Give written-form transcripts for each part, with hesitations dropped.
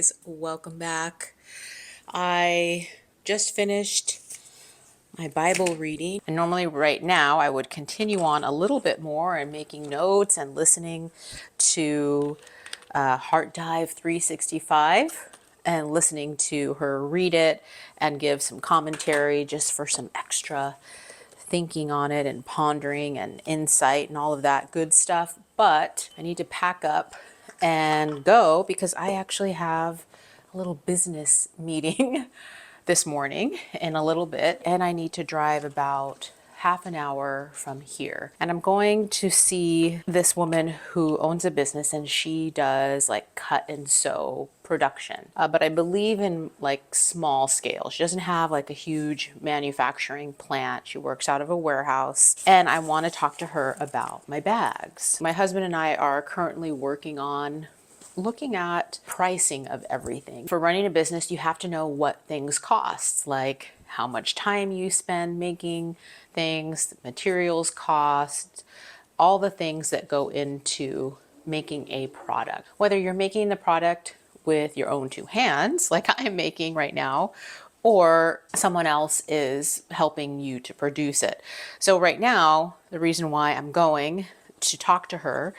guys, welcome back. I just finished my Bible reading, and normally right now I would continue on a little bit more and making notes and listening to Heart Dive 365 and listening to her read it and give some commentary just for some extra thinking on it and pondering and insight and all of that good stuff. But I need to pack up and go because I actually have a little business meeting this morning in a little bit, and I need to drive about half an hour from here. And I'm going to see this woman who owns a business, and she does like cut and sew production. But I believe in like small scale. She doesn't have like a huge manufacturing plant. She works out of a warehouse, and I want to talk to her about my bags. My husband and I are currently working on looking at pricing of everything. For running a business, you have to know what things cost, like how much time you spend making things, materials cost, all the things that go into making a product. Whether you're making the product with your own two hands, like I'm making right now, or someone else is helping you to produce it. So right now, the reason why I'm going to talk to her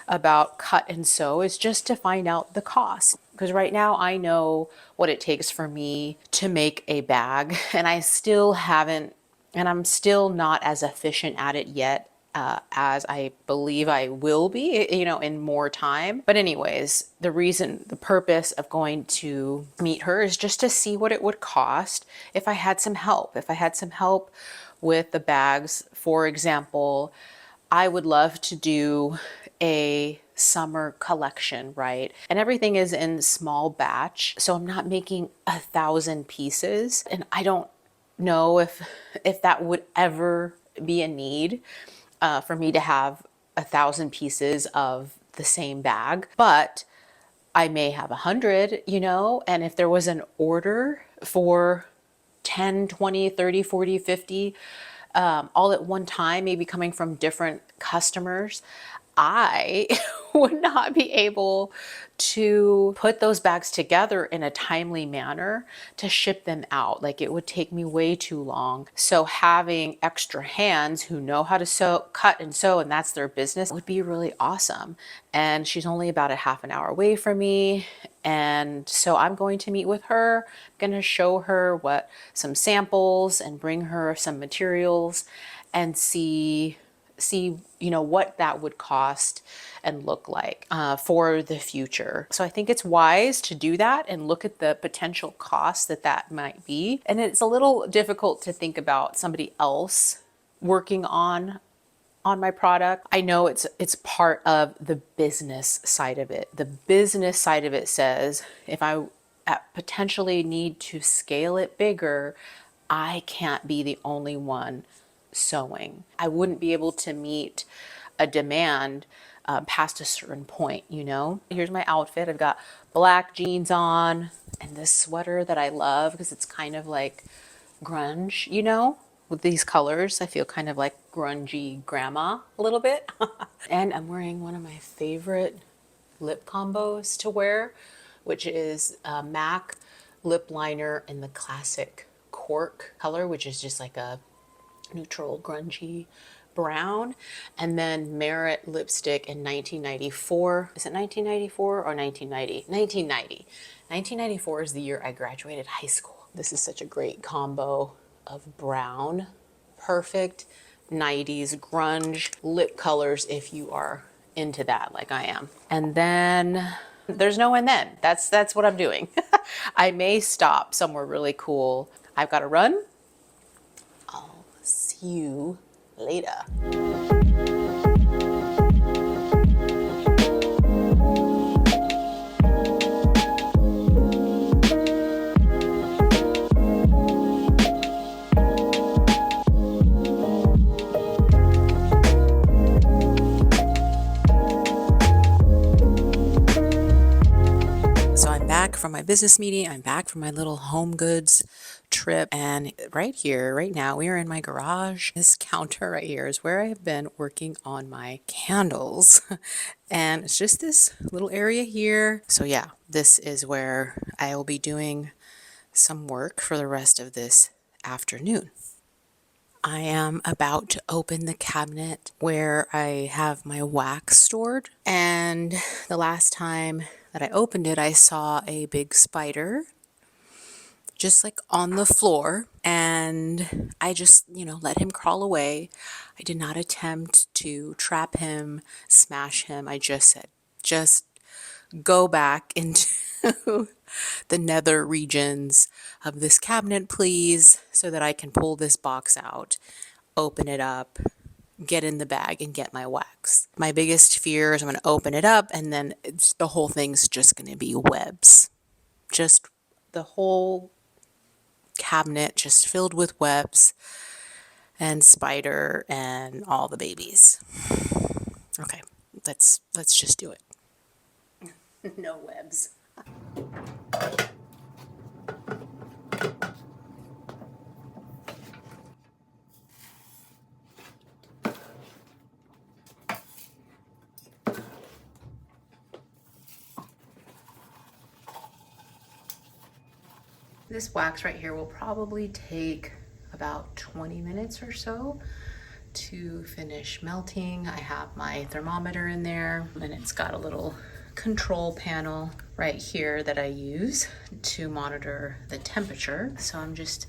about cut and sew is just to find out the cost. Because right now I know what it takes for me to make a bag, and I still haven't, and I'm still not as efficient at it yet as I believe I will be, in more time. But anyways, the purpose of going to meet her is just to see what it would cost if I had some help. If I had some help with the bags, for example, I would love to do a summer collection, right? And everything is in small batch. So I'm not making 1,000 pieces. And I don't know if that would ever be a need for me to have 1,000 pieces of the same bag. But I may have 100, and if there was an order for 10, 20, 30, 40, 50, all at one time, maybe coming from different customers, I would not be able to put those bags together in a timely manner to ship them out. Like, it would take me way too long. So having extra hands who know how to cut and sew, and that's their business, would be really awesome. And she's only about a half an hour away from me. And so I'm going to meet with her. I'm going to show her some samples and bring her some materials and see what that would cost and look like for the future. So I think it's wise to do that and look at the potential costs that might be. And it's a little difficult to think about somebody else working on my product. I know it's part of the business side of it. The business side of it says if I potentially need to scale it bigger, I can't be the only one sewing. I wouldn't be able to meet a demand past a certain point, Here's my outfit. I've got black jeans on and this sweater that I love because it's kind of like grunge, with these colors. I feel kind of like grungy grandma a little bit. And I'm wearing one of my favorite lip combos to wear, which is a MAC lip liner in the classic cork color, which is just like a neutral grungy brown, and then Merit lipstick in 1994. Is it 1994 or 1990? 1990. 1994 is the year I graduated high school. This is such a great combo of brown, perfect 90s grunge lip colors if you are into that like I am. And then there's no and then. That's what I'm doing. I may stop somewhere really cool. I've got to run. I'll see you later. So I'm back from my business meeting. I'm back from my little home goods trip. And right here, right now, we are in my garage. This counter right here is where I have been working on my candles. And it's just this little area here. So yeah, this is where I will be doing some work for the rest of this afternoon. I am about to open the cabinet where I have my wax stored. And the last time that I opened it, I saw a big spider just like on the floor. And I just, let him crawl away. I did not attempt to trap him, smash him. I just said, just go back into the nether regions of this cabinet, please, so that I can pull this box out, open it up, get in the bag, and get my wax. My biggest fear is I'm going to open it up and then the whole thing's just going to be webs. Just the whole cabinet just filled with webs and spider and all the babies. Okay, let's just do it. No webs. This wax right here will probably take about 20 minutes or so to finish melting. I have my thermometer in there, and it's got a little control panel right here that I use to monitor the temperature. So I'm just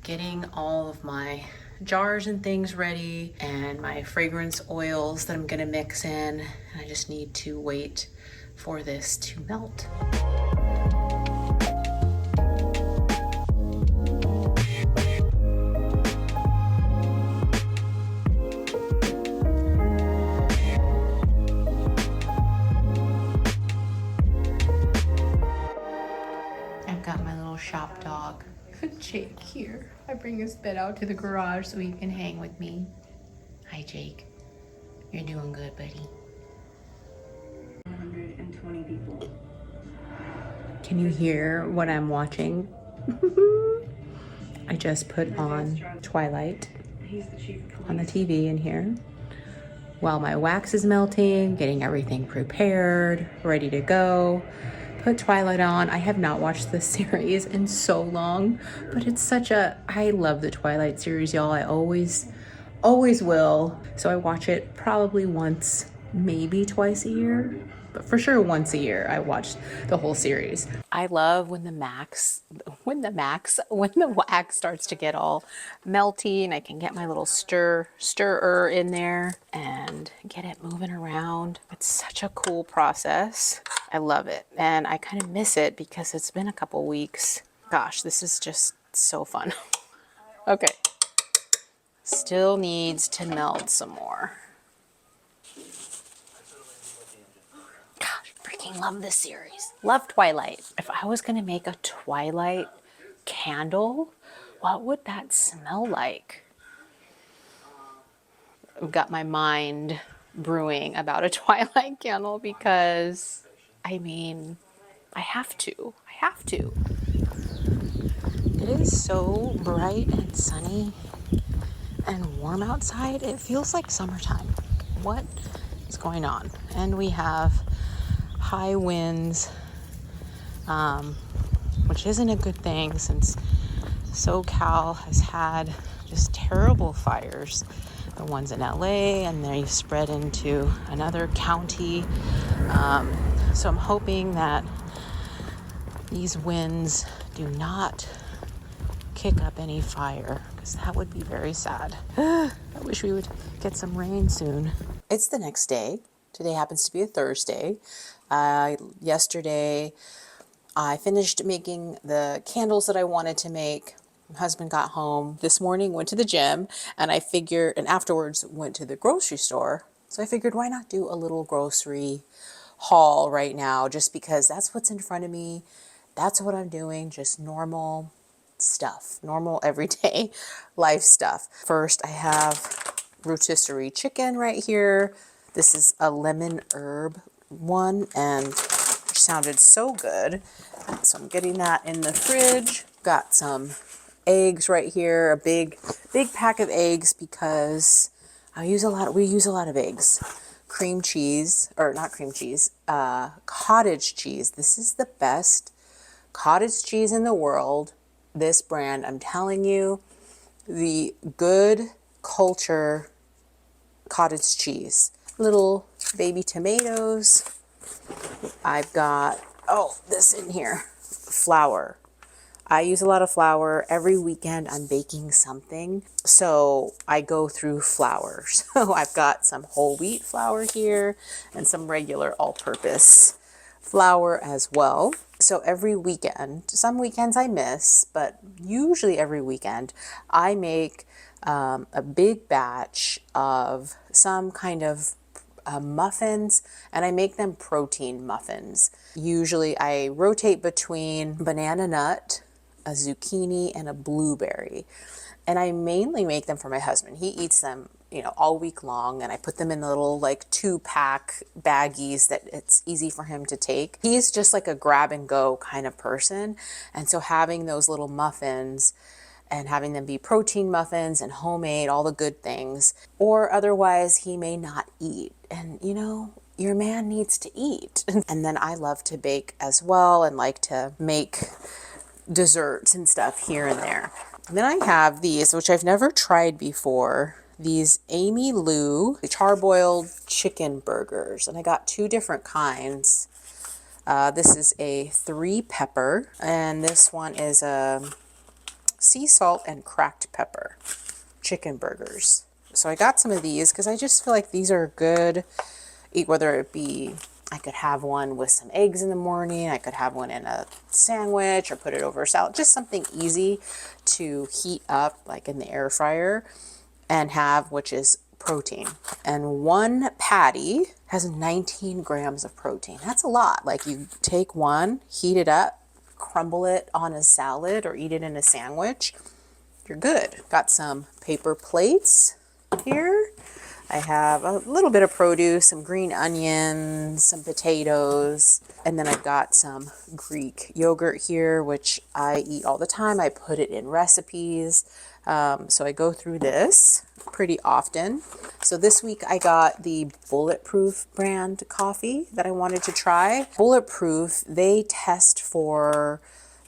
getting all of my jars and things ready and my fragrance oils that I'm gonna mix in. And I just need to wait for this to melt. Shop dog Jake here. I bring his bed out to the garage so he can hang with me. Hi Jake, you're doing good, buddy. 120 people. Can you hear what I'm watching? I just put on Twilight on the TV in here while my wax is melting, getting everything prepared, ready to go. Put Twilight on. I have not watched this series in so long, but it's I love the Twilight series, y'all. I always will. So I watch it probably once, maybe twice a year, but for sure once a year I watch the whole series. I love when the wax starts to get all melty and I can get my little stirrer in there and get it moving around. It's such a cool process. I love it. And I kind of miss it because it's been a couple weeks. Gosh, this is just so fun. Okay. Still needs to melt some more. Gosh, freaking love this series. Love Twilight. If I was going to make a Twilight candle, what would that smell like? I've got my mind brewing about a Twilight candle because, I have to. It is so bright and sunny and warm outside. It feels like summertime. What is going on? And we have high winds, which isn't a good thing since SoCal has had just terrible fires. The ones in LA, and they spread into another county. So I'm hoping that these winds do not kick up any fire, because that would be very sad. I wish we would get some rain soon. It's the next day. Today happens to be a Thursday. Yesterday, I finished making the candles that I wanted to make. My husband got home this morning, went to the gym, and afterwards went to the grocery store. So I figured, why not do a little grocery haul right now, just because that's what's in front of me. That's what I'm doing, just normal stuff, normal everyday life stuff. First, I have rotisserie chicken right here. This is a lemon herb one, and sounded so good. So I'm getting that in the fridge. Got some eggs right here, a big pack of eggs because we use a lot of eggs. Cream cheese, or not cream cheese, cottage cheese. This is the best cottage cheese in the world. This brand, I'm telling you, the Good Culture cottage cheese. Little baby tomatoes. I've got, this in here, flour. I use a lot of flour. Every weekend I'm baking something. So I go through flour. So I've got some whole wheat flour here and some regular all-purpose flour as well. So every weekend, some weekends I miss, but usually every weekend I make a big batch of some kind of muffins, and I make them protein muffins. Usually I rotate between banana nut, a zucchini, and a blueberry. And I mainly make them for my husband. He eats them, all week long, and I put them in the little like 2-pack baggies that it's easy for him to take. He's just like a grab and go kind of person. And so having those little muffins and having them be protein muffins and homemade, all the good things, or otherwise he may not eat. And your man needs to eat. And then I love to bake as well and like to make desserts and stuff here and there. And then I have these, which I've never tried before, these Amy Lou charboiled chicken burgers. And I got 2 different kinds. This is a 3-pepper, and this one is a sea salt and cracked pepper chicken burgers. So I got some of these because I just feel like these are good, whether it be, I could have one with some eggs in the morning, I could have one in a sandwich or put it over a salad, just something easy to heat up like in the air fryer and have, which is protein. And 1 patty has 19 grams of protein. That's a lot. Like you take one, heat it up, crumble it on a salad or eat it in a sandwich, you're good. Got some paper plates here. I have a little bit of produce, some green onions, some potatoes, and then I've got some Greek yogurt here, which I eat all the time. I put it in recipes. So I go through this pretty often. So this week I got the Bulletproof brand coffee that I wanted to try. Bulletproof, they test for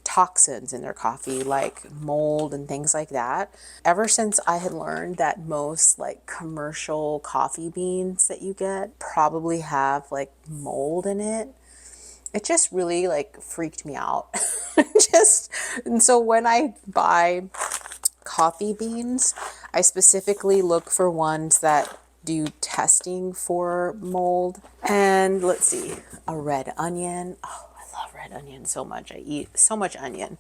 toxins in their coffee, like mold and things like that. Ever since I had learned that most like commercial coffee beans that you get probably have like mold in it, it just really like freaked me out. And so when I buy coffee beans, I specifically look for ones that do testing for mold. And let's see, a red onion. Oh, I love red onion so much. I eat so much onion.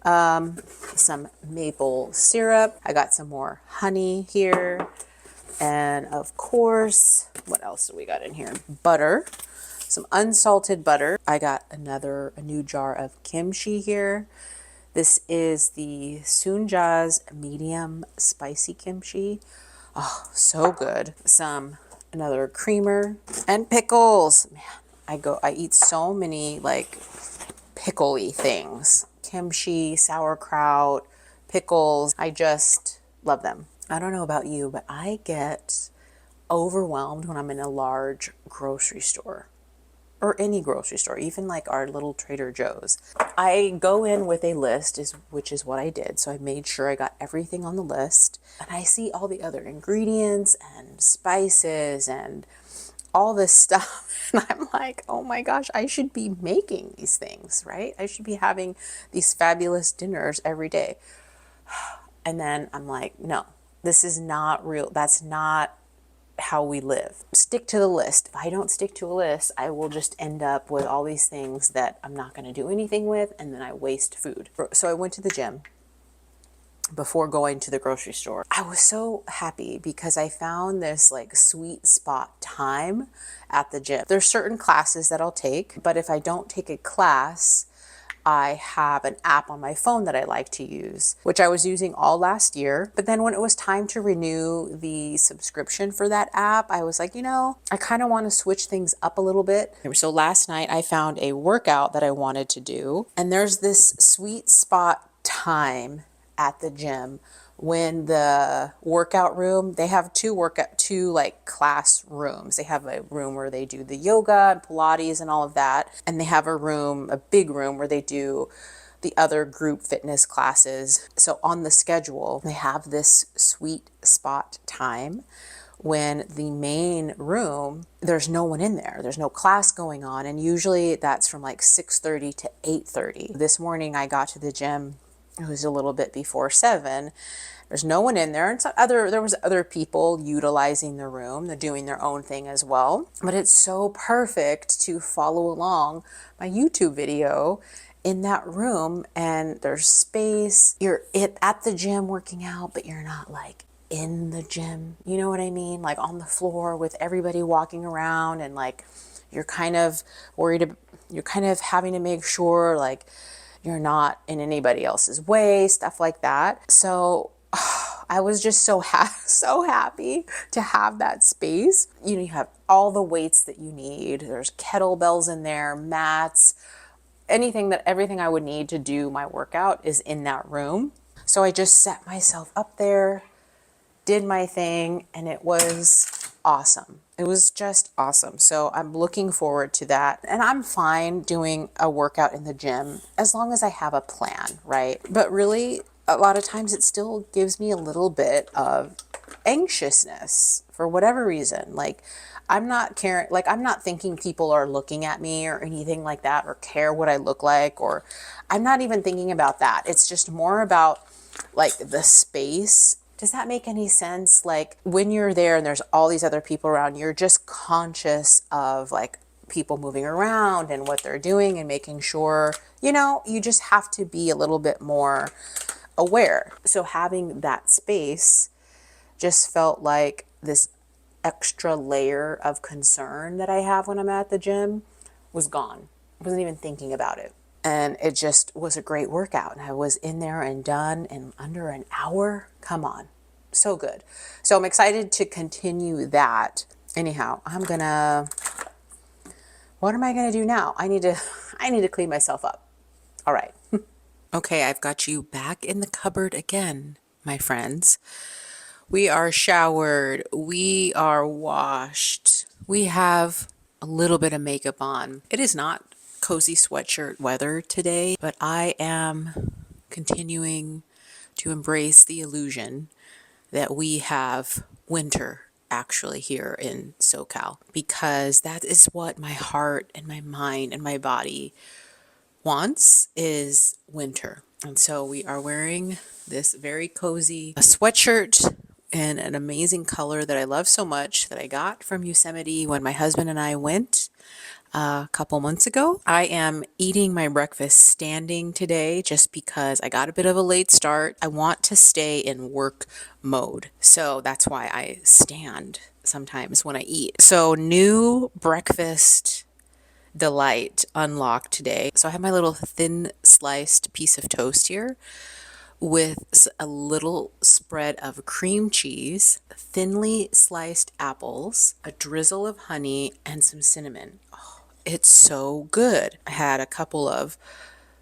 Some maple syrup. I got some more honey here. And of course, what else do we got in here? Butter. Some unsalted butter. I got a new jar of kimchi here. This is the Sunja's medium spicy kimchi. Oh, so good. Another creamer and pickles. Man, I eat so many like pickly things. Kimchi, sauerkraut, pickles. I just love them. I don't know about you, but I get overwhelmed when I'm in a large grocery store. Or any grocery store, even like our little Trader Joe's. I go in with a list, which is what I did. So I made sure I got everything on the list. And I see all the other ingredients and spices and all this stuff. And I'm like, oh my gosh, I should be making these things, right? I should be having these fabulous dinners every day. And then I'm like, no, this is not real. That's not how we live. Stick to the list. If I don't stick to a list, I will just end up with all these things that I'm not going to do anything with, and then I waste food. So I went to the gym before going to the grocery store. I was so happy because I found this like sweet spot time at the gym. There's certain classes that I'll take, but if I don't take a class, I have an app on my phone that I like to use, which I was using all last year. But then when it was time to renew the subscription for that app, I was like, I kind of want to switch things up a little bit. So last night I found a workout that I wanted to do, and there's this sweet spot time at the gym when the workout room, they have two like class rooms. They have a room where they do the yoga and Pilates and all of that. And they have a big room where they do the other group fitness classes. So on the schedule, they have this sweet spot time when the main room, there's no one in there. There's no class going on. And usually that's from like 6:30 to 8:30. This morning I got to the gym. It was a little bit before 7. There's no one in there. And there was other people utilizing the room. They're doing their own thing as well. But it's so perfect to follow along my YouTube video in that room, and there's space. You're at the gym working out, but you're not like in the gym. You know what I mean? Like on the floor with everybody walking around, and like you're kind of you're kind of having to make sure like you're not in anybody else's way, stuff like that. So I was just so happy to have that space. You have all the weights that you need. There's kettlebells in there, mats, everything I would need to do my workout is in that room. So I just set myself up there, did my thing, and it was awesome. It was just awesome. So I'm looking forward to that. And I'm fine doing a workout in the gym as long as I have a plan, right? But really, a lot of times it still gives me a little bit of anxiousness for whatever reason. Like I'm not caring, like I'm not thinking people are looking at me or anything like that, or care what I look like, or I'm not even thinking about that. It's just more about like the space. Does that make any sense? Like when you're there and there's all these other people around, you're just conscious of like people moving around and what they're doing and making sure, you just have to be a little bit more aware. So having that space just felt like this extra layer of concern that I have when I'm at the gym was gone. I wasn't even thinking about it. And it just was a great workout. And I was in there and done in under an hour. Come on. So good. So I'm excited to continue that. Anyhow, what am I going to do now? I need to clean myself up. All right. Okay, I've got you back in the cupboard again, my friends. We are showered. We are washed. We have a little bit of makeup on. It is not cozy sweatshirt weather today, but I am continuing to embrace the illusion that we have winter actually here in SoCal, because that is what my heart and my mind and my body wants, is winter. And so we are wearing this very cozy sweatshirt in an amazing color that I love so much, that I got from Yosemite when my husband and I went a couple months ago. I am eating my breakfast standing today just because I got a bit of a late start. I want to stay in work mode. So that's why I stand sometimes when I eat. So new breakfast delight unlocked today. So I have my little thin sliced piece of toast here with a little spread of cream cheese, thinly sliced apples, a drizzle of honey, and some cinnamon. Oh, it's so good. I had a couple of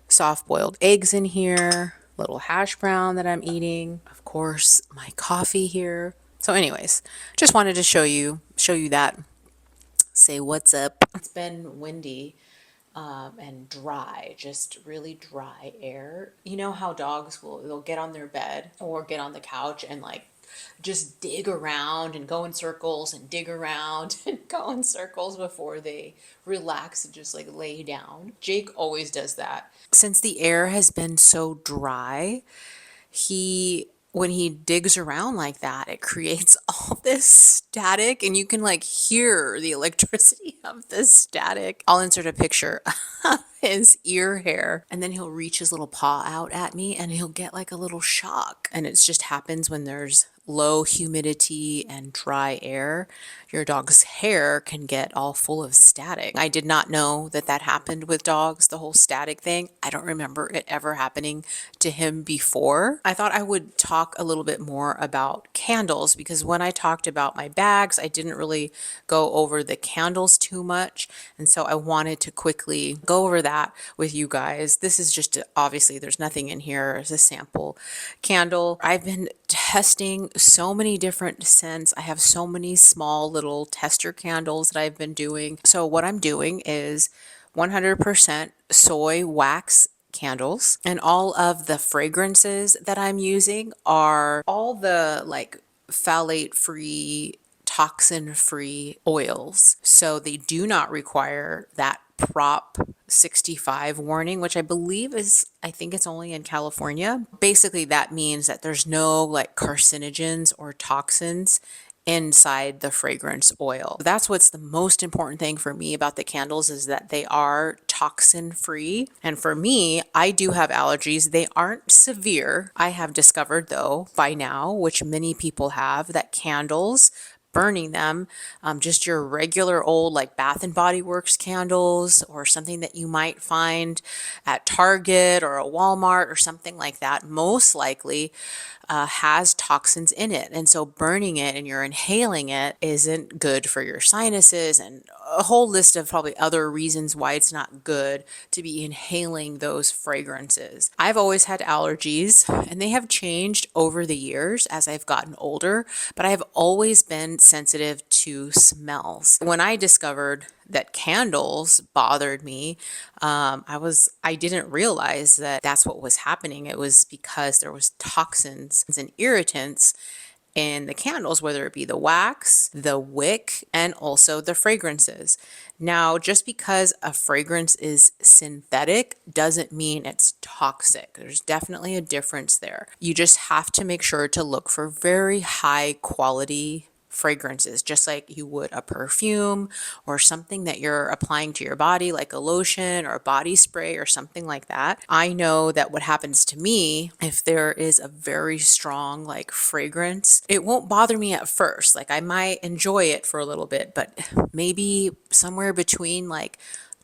soft-boiled eggs in here, little hash brown that I'm eating, of course, my coffee here. So anyways, just wanted to show you that. Say what's up. It's been windy and dry, just really dry air. You know how dogs they'll get on their bed or get on the couch and like just dig around and go in circles and dig around and go in circles before they relax and just like lay down. Jake always does that. Since the air has been so dry, when he digs around like that, it creates all this static, and you can like hear the electricity of this static. I'll insert a picture of his ear hair. And then he'll reach his little paw out at me and he'll get like a little shock. And it just happens when there's low humidity and dry air. Your dog's hair can get all full of static. I did not know that that happened with dogs, the whole static thing. I don't remember it ever happening to him before. I thought I would talk a little bit more about candles because when I talked about my bags, I didn't really go over the candles too much. And so I wanted to quickly go over that with you guys. This is just obviously there's nothing in here as a sample candle. I've been testing so many different scents. I have so many small little tester candles that I've been doing. So what I'm doing is 100% soy wax candles, and all of the fragrances that I'm using are all the like phthalate free, toxin free oils. So they do not require that Prop 65 warning, which I believe is, I think it's only in California. Basically, that means that there's no like carcinogens or toxins inside the fragrance oil. That's what's the most important thing for me about the candles is that they are toxin free. And for me, I do have allergies. They aren't severe. I have discovered though by now, which many people have, that candles, burning them, just your regular old like Bath and Body Works candles or something that you might find at Target or a Walmart or something like that, most likely has toxins in it. And so burning it and you're inhaling it isn't good for your sinuses and a whole list of probably other reasons why it's not good to be inhaling those fragrances. I've always had allergies and they have changed over the years as I've gotten older, but I've always been sensitive to smells. When I discovered that candles bothered me, I didn't realize that that's what was happening. It was because there was toxins and irritants in the candles, whether it be the wax, the wick, and also the fragrances. Now, just because a fragrance is synthetic doesn't mean it's toxic. There's definitely a difference there. You just have to make sure to look for very high quality fragrances, just like you would a perfume or something that you're applying to your body, like a lotion or a body spray or something like that. I know that what happens to me, if there is a very strong like fragrance, it won't bother me at first. Like I might enjoy it for a little bit, but maybe somewhere between like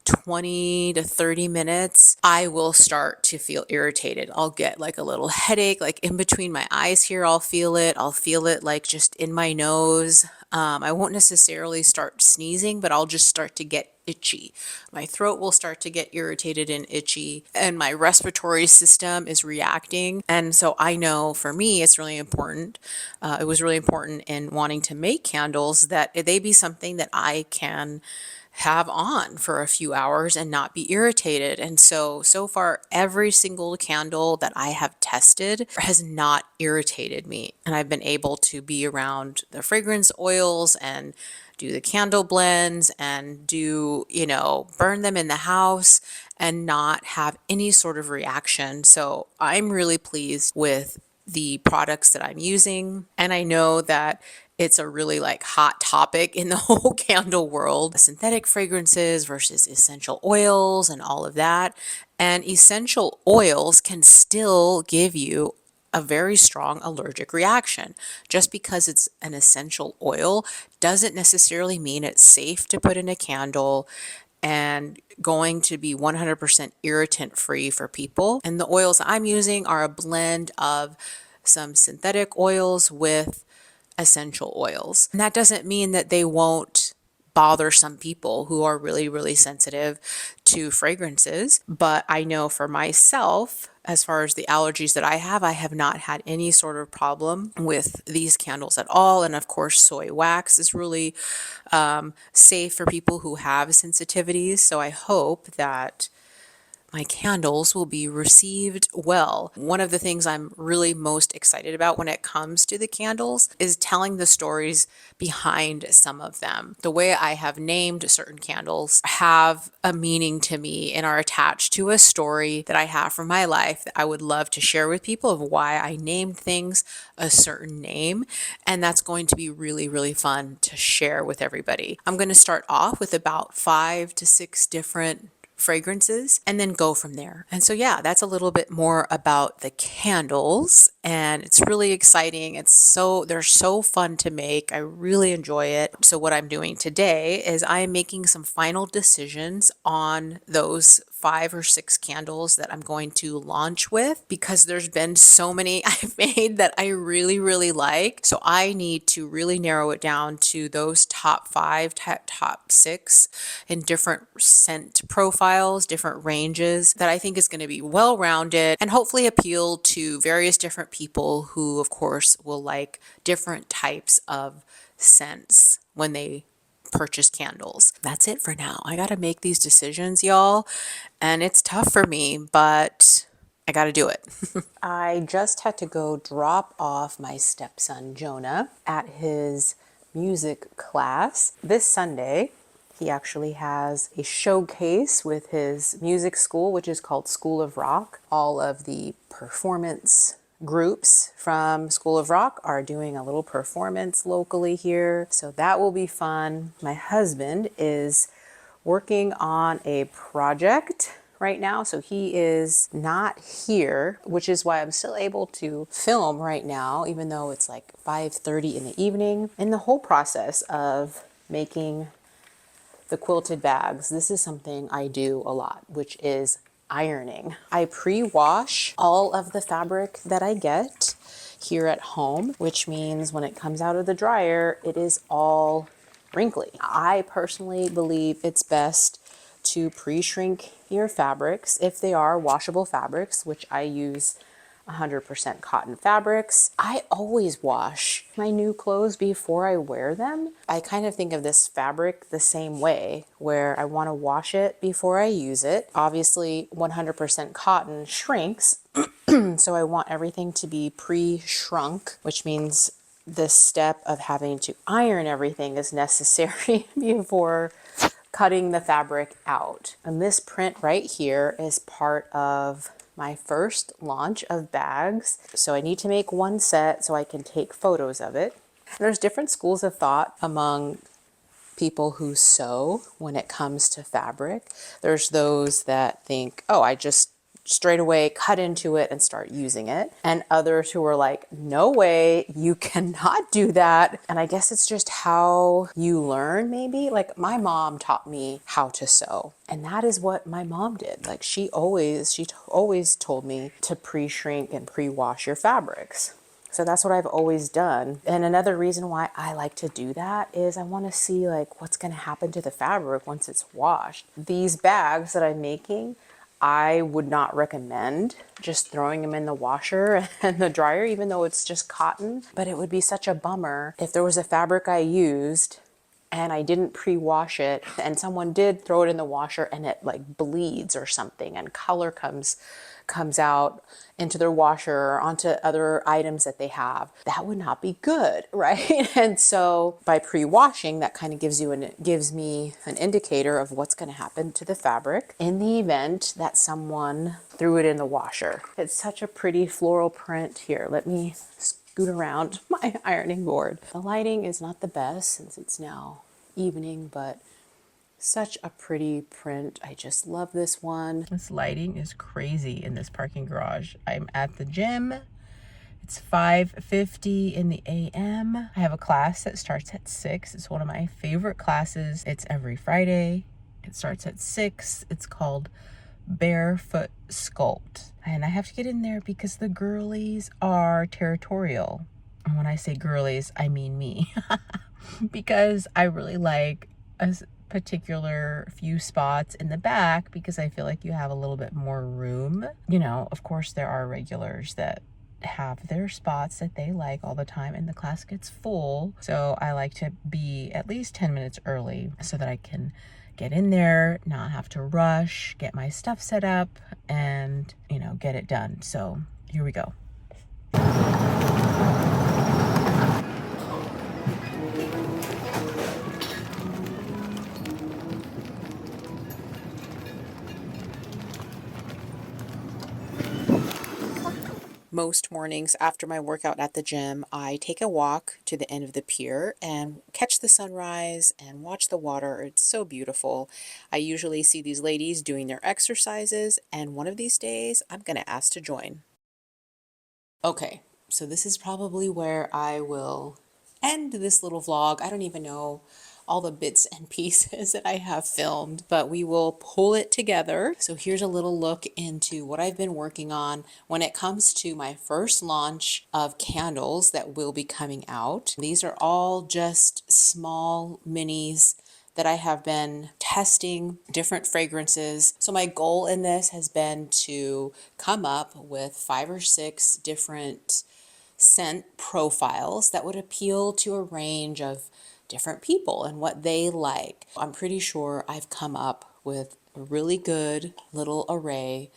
20 to 30 minutes, I will start to feel irritated. I'll get like a little headache, like in between my eyes here, I'll feel it. I'll feel it like just in my nose. I won't necessarily start sneezing, but I'll just start to get itchy. My throat will start to get irritated and itchy, and my respiratory system is reacting. And so I know for me, it's really important. It was really important in wanting to make candles that they be something that I can have on for a few hours and not be irritated. And so far, every single candle that I have tested has not irritated me. And I've been able to be around the fragrance oils and do the candle blends and do, burn them in the house and not have any sort of reaction. So I'm really pleased with the products that I'm using. And I know that it's a really like hot topic in the whole candle world, synthetic fragrances versus essential oils and all of that. And essential oils can still give you a very strong allergic reaction. Just because it's an essential oil doesn't necessarily mean it's safe to put in a candle and going to be 100% irritant free for people. And the oils I'm using are a blend of some synthetic oils with essential oils. And that doesn't mean that they won't bother some people who are really, really sensitive to fragrances. But I know for myself, as far as the allergies that I have not had any sort of problem with these candles at all. And of course, soy wax is really safe for people who have sensitivities. So I hope that my candles will be received well. One of the things I'm really most excited about when it comes to the candles is telling the stories behind some of them. The way I have named certain candles have a meaning to me and are attached to a story that I have from my life that I would love to share with people of why I named things a certain name. And that's going to be really, really fun to share with everybody. I'm going to start off with about 5 to 6 different fragrances and then go from there. And so, yeah, that's a little bit more about the candles, and it's really exciting. They're so fun to make. I really enjoy it. So what I'm doing today is I'm making some final decisions on those 5 or 6 candles that I'm going to launch with, because there's been so many I've made that I really, really like. So I need to really narrow it down to those top 5, top 6 in different scent profiles, different ranges that I think is going to be well rounded and hopefully appeal to various different people who, of course, will like different types of scents when they purchase candles. That's it for now. I got to make these decisions, y'all, and it's tough for me, but I got to do it. I just had to go drop off my stepson Jonah at his music class this Sunday. He actually has a showcase with his music school, which is called School of Rock. All of the performance groups from School of Rock are doing a little performance locally here, so that will be fun. My husband is working on a project right now, so he is not here, which is why I'm still able to film right now, even though it's like 5:30 in the evening. In the whole process of making the quilted bags, this is something I do a lot, which is ironing. I pre-wash all of the fabric that I get here at home, which means when it comes out of the dryer, it is all wrinkly. I personally believe it's best to pre-shrink your fabrics if they are washable fabrics, which I use 100% cotton fabrics. I always wash my new clothes before I wear them. I kind of think of this fabric the same way, where I want to wash it before I use it. Obviously, 100% cotton shrinks, so I want everything to be pre-shrunk, which means this step of having to iron everything is necessary before cutting the fabric out. And this print right here is part of my first launch of bags. So I need to make one set so I can take photos of it. There's different schools of thought among people who sew when it comes to fabric. There's those that think, oh, I just straight away cut into it and start using it. And others who are like, no way, you cannot do that. And I guess it's just how you learn, maybe. Like my mom taught me how to sew. And that is what my mom did. Like she always told me to pre-shrink and pre-wash your fabrics. So that's what I've always done. And another reason why I like to do that is I want to see like what's going to happen to the fabric once it's washed. These bags that I'm making, I would not recommend just throwing them in the washer and the dryer, even though it's just cotton. But it would be such a bummer if there was a fabric I used and I didn't pre-wash it and someone did throw it in the washer and it like bleeds or something and color comes out into their washer or onto other items that they have. That would not be good, right? And so by pre-washing, that kind of gives me an indicator of what's going to happen to the fabric in the event that someone threw it in the washer. It's such a pretty floral print here. Let me scoot around my ironing board. The lighting is not the best since it's now evening, but such a pretty print. I just love this one. This lighting is crazy in this parking garage. I'm at the gym. It's 5:50 in the a.m. I have a class that starts at 6. It's one of my favorite classes. It's every Friday. It starts at 6. It's called Barefoot Sculpt. And I have to get in there because the girlies are territorial. And when I say girlies, I mean me. Because I really like a particular few spots in the back because I feel like you have a little bit more room. You know, of course there are regulars that have their spots that they like all the time and the class gets full. So I like to be at least 10 minutes early so that I can get in there, not have to rush, get my stuff set up and, you know, get it done. So here we go. Most mornings after my workout at the gym, I take a walk to the end of the pier and catch the sunrise and watch the water. It's so beautiful. I usually see these ladies doing their exercises, and one of these days I'm going to ask to join. Okay, so this is probably where I will end this little vlog. I don't even know all the bits and pieces that I have filmed, but we will pull it together. So here's a little look into what I've been working on when it comes to my first launch of candles that will be coming out. These are all just small minis that I have been testing different fragrances. So my goal in this has been to come up with 5 or 6 different scent profiles that would appeal to a range of different people and what they like. I'm pretty sure I've come up with a really good little array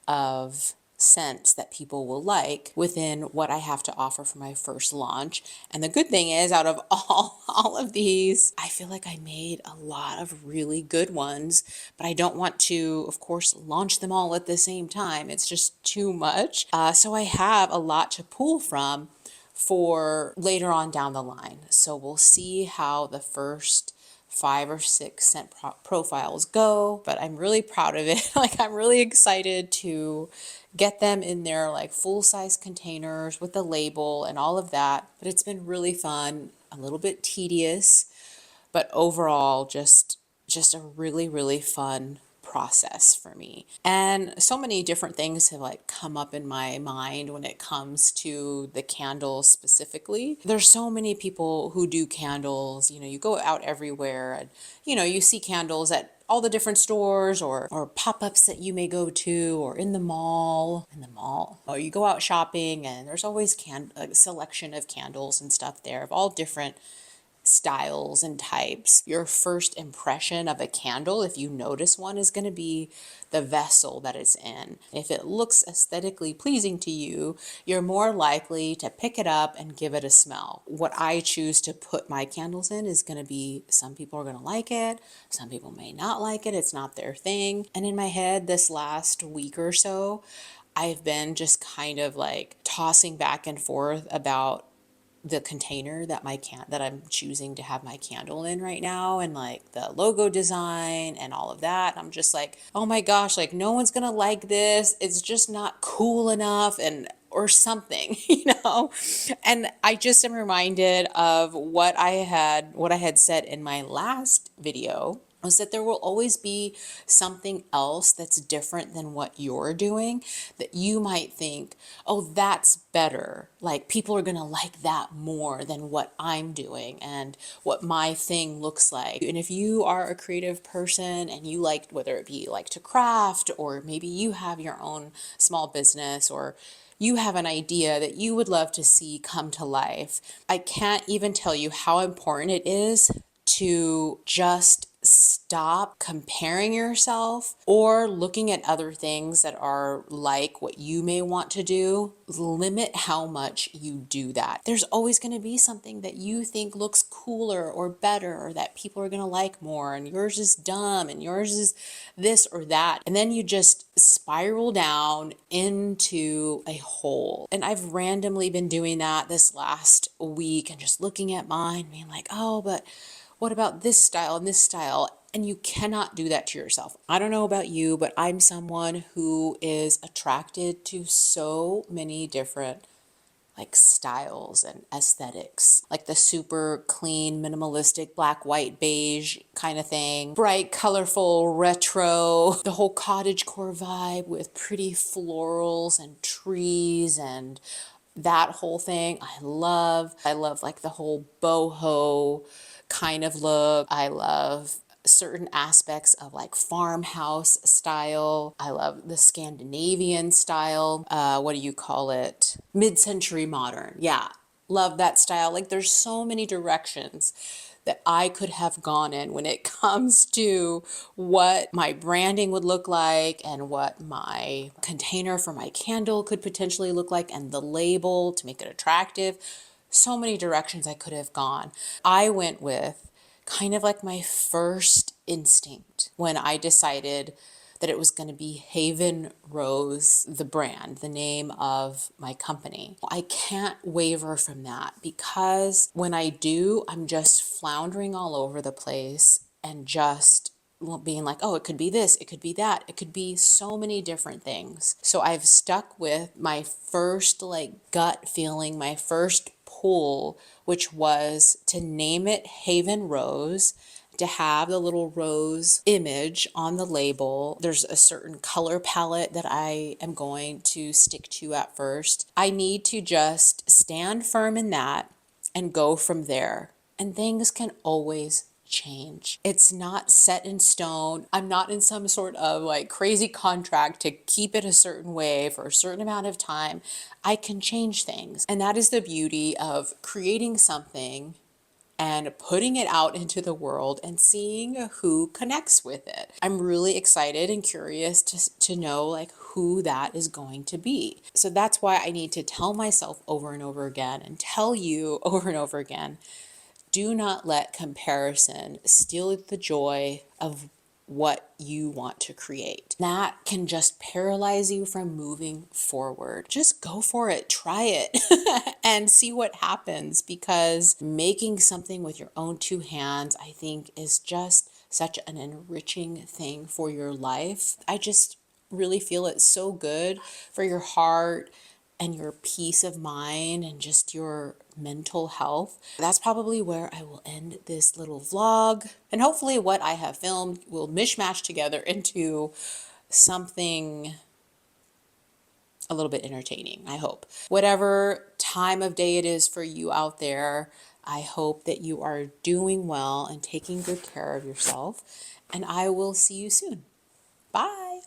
of scents that people will like within what I have to offer for my first launch. And the good thing is, out of all of these, I feel like I made a lot of really good ones, but I don't want to, of course, launch them all at the same time. It's just too much. So I have a lot to pull from for later on down the line. So we'll see how the first 5 or 6 scent profiles go, but I'm really proud of it. Like, I'm really excited to get them in their like full size containers with the label and all of that. But it's been really fun, a little bit tedious, but overall just a really fun process for me. And so many different things have like come up in my mind when it comes to the candles specifically. There's so many people who do candles. You go out everywhere and you see candles at all the different stores or pop-ups that you may go to, or in the mall, or you go out shopping and there's always a selection of candles and stuff there of all different styles and types. Your first impression of a candle, if you notice one, is going to be the vessel that it's in. If it looks aesthetically pleasing to you, you're more likely to pick it up and give it a smell. What I choose to put my candles in is going to be, some people are going to like it, some people may not like it, it's not their thing. And in my head, this last week or so, I've been just kind of like tossing back and forth about the container that I'm choosing to have my candle in right now, and like the logo design and all of that. I'm just like, oh my gosh, like no one's gonna like this. It's just not cool enough, and or something, And I just am reminded of what I had said in my last video, was that there will always be something else that's different than what you're doing that you might think, oh, that's better. Like people are going to like that more than what I'm doing and what my thing looks like. And if you are a creative person and you like, whether it be like to craft, or maybe you have your own small business, or you have an idea that you would love to see come to life, I can't even tell you how important it is to just stop comparing yourself or looking at other things that are like what you may want to do. Limit how much you do that. There's always going to be something that you think looks cooler or better, or that people are going to like more, and yours is dumb and yours is this or that. And then you just spiral down into a hole. And I've randomly been doing that this last week and just looking at mine, being like, oh, but what about this style and this style? And you cannot do that to yourself. I don't know about you, but I'm someone who is attracted to so many different like styles and aesthetics, like the super clean, minimalistic, black, white, beige kind of thing, bright, colorful, retro, the whole cottagecore vibe with pretty florals and trees and that whole thing. I love like the whole boho kind of look. I love certain aspects of like farmhouse style. I love the Scandinavian style. What do you call it? Mid-century modern. Yeah. Love that style. Like there's so many directions that I could have gone in when it comes to what my branding would look like and what my container for my candle could potentially look like, and the label to make it attractive. So many directions I could have gone. I went with kind of like my first instinct when I decided that it was going to be Haven Rose, the brand, the name of my company. I can't waver from that, because when I do, I'm just floundering all over the place and just being like, oh, it could be this, it could be that, it could be so many different things. So I've stuck with my first gut feeling, my first pull, which was to name it Haven Rose, to have the little rose image on the label. There's a certain color palette that I am going to stick to at first. I need to just stand firm in that and go from there. And things can always change. It's not set in stone. I'm not in some sort of crazy contract to keep it a certain way for a certain amount of time. I can change things. And that is the beauty of creating something and putting it out into the world and seeing who connects with it. I'm really excited and curious to know who that is going to be. So that's why I need to tell myself over and over again, and tell you over and over again, do not let comparison steal the joy of what you want to create. That can just paralyze you from moving forward. Just go for it, try it, and see what happens, because making something with your own two hands, I think, is just such an enriching thing for your life. I just really feel it's so good for your heart and your peace of mind and just your mental health. That's probably where I will end this little vlog. And hopefully what I have filmed will mishmash together into something a little bit entertaining, I hope. Whatever time of day it is for you out there, I hope that you are doing well and taking good care of yourself. And I will see you soon. Bye.